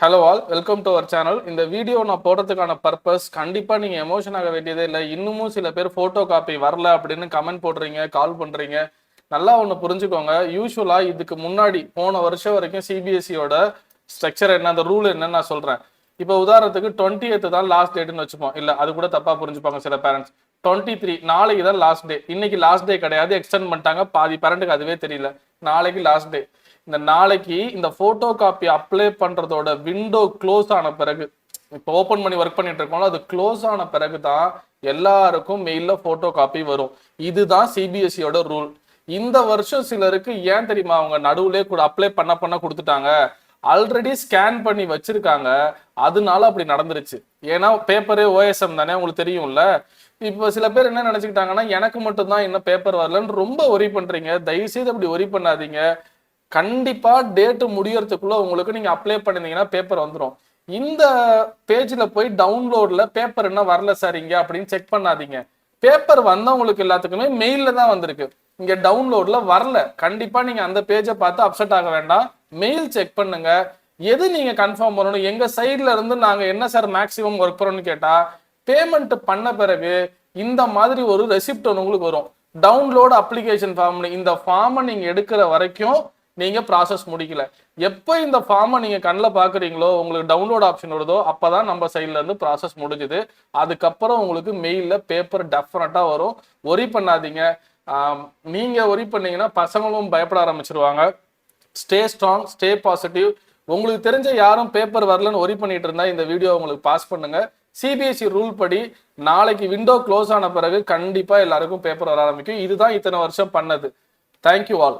Hello all, welcome to our channel. இந்த video நான் போடுறதுக்கான பர்பஸ் கண்டிப்பாக நீங்கள் எமோஷன் ஆக வேண்டியதே இல்லை. இன்னமும் சில பேர் ஃபோட்டோ காப்பி வரல அப்படின்னு கமெண்ட் போடுறீங்க, கால் பண்ணுறீங்க. நல்லா ஒன்று புரிஞ்சுக்கோங்க. யூஸ்வலாக இதுக்கு முன்னாடி போன வருஷம் வரைக்கும் சிபிஎஸ்சியோட ஸ்ட்ரக்சர் என்ன, அந்த ரூல் என்னன்னு நான் சொல்கிறேன். இப்போ உதாரணத்துக்கு 20th தான் லாஸ்ட் டேட்னு வச்சுப்போம். இல்லை, அது கூட தப்பாக புரிஞ்சுப்பாங்க சில பேரண்ட்ஸ். 23 நாளைக்கு தான் லாஸ்ட் டே. இன்னைக்கு லாஸ்ட் டே கிடையாது, எக்ஸ்டெண்ட் பண்ணிட்டாங்க. பாதி பேரண்ட்டுக்கு அதுவே தெரியல. நாளைக்கு லாஸ்ட் டே. இந்த நாளைக்கு இந்த போட்டோ காப்பி அப்ளை பண்றதோட விண்டோ க்ளோஸ் ஆன பிறகு, இப்போ ஓப்பன் பண்ணி ஒர்க் பண்ணிட்டு இருக்கோம்ல, அது க்ளோஸ் ஆன பிறகு தான் எல்லாருக்கும் மெயில்ல போட்டோ காப்பி வரும். இதுதான் சிபிஎஸ்சியோட ரூல். இந்த வருஷம் சிலருக்கு ஏன் தெரியுமா, அவங்க நடுவுலே கூட அப்ளை பண்ண கொடுத்துட்டாங்க. ஆல்ரெடி ஸ்கேன் பண்ணி வச்சிருக்காங்க, அதனால அப்படி நடந்துருச்சு. ஏன்னா பேப்பரே ஓஎஸ்எம் தானே, உங்களுக்கு தெரியும்ல. இப்போ சில பேர் என்ன நினைச்சுக்கிட்டாங்கன்னா, எனக்கு மட்டும் தான் இன்னும் பேப்பர் வரலன்னு ரொம்ப ஒரி பண்றீங்க. தயவுசெய்து அப்படி ஒரி பண்ணாதீங்க. கண்டிப்பா டேட் முடியறதுக்குள்ள உங்களுக்கு நீங்க அப்ளை பண்ணிருந்தீங்கன்னா பேப்பர் வந்துடும். இந்த பேஜ்ல போய் டவுன்லோட்ல பேப்பர் என்ன வரல சார் இங்க அப்படின்னு செக் பண்ணாதீங்க. பேப்பர் வந்தவங்களுக்கு எல்லாத்துக்குமே மெயில்ல தான் வந்திருக்கு, இங்க டவுன்லோட்ல வரல. கண்டிப்பா நீங்க அந்த பேஜை பார்த்து அப்செட் ஆக வேண்டாம். மெயில் செக் பண்ணுங்க. எது நீங்க கன்ஃபார்ம் பண்ணணும், எங்க சைட்ல இருந்து நாங்க என்ன சார் மேக்சிமம் ஒர்க் பண்ணணும்னு கேட்டா, பேமெண்ட் பண்ண பிறகு இந்த மாதிரி ஒரு ரெசிப்ட் ஒன்று உங்களுக்கு வரும். டவுன்லோட் அப்ளிகேஷன் ஃபார்ம்னு. இந்த ஃபார்மை நீங்க எடுக்கிற வரைக்கும் நீங்க ப்ராசஸ் முடிக்கல. எப்போ இந்த ஃபார்மை நீங்க கண்ணில் பாக்குறீங்களோ, உங்களுக்கு டவுன்லோட் ஆப்ஷன் வருதோ, அப்பதான் நம்ம சைட்ல இருந்து ப்ராசஸ் முடிஞ்சுது. அதுக்கப்புறம் உங்களுக்கு மெயில்ல பேப்பர் டெஃபினட்டா வரும். ஒரி பண்ணாதீங்க. நீங்க ஒரி பண்ணீங்கன்னா பசங்களும் பயப்பட ஆரம்பிச்சிருவாங்க. Stay strong, stay positive. உங்களுக்கு தெரிஞ்ச யாரும் பேப்பர் வரலன்னு ஒரி பண்ணிட்டு இருந்தா இந்த வீடியோ உங்களுக்கு பாஸ் பண்ணுங்க. சிபிஎஸ்சி ரூல் படி நாளைக்கு விண்டோ க்ளோஸ் ஆன பிறகு கண்டிப்பா எல்லாருக்கும் பேப்பர் வர ஆரம்பிக்கும். இதுதான் இத்தனை வருஷம் பண்ணது. Thank you all.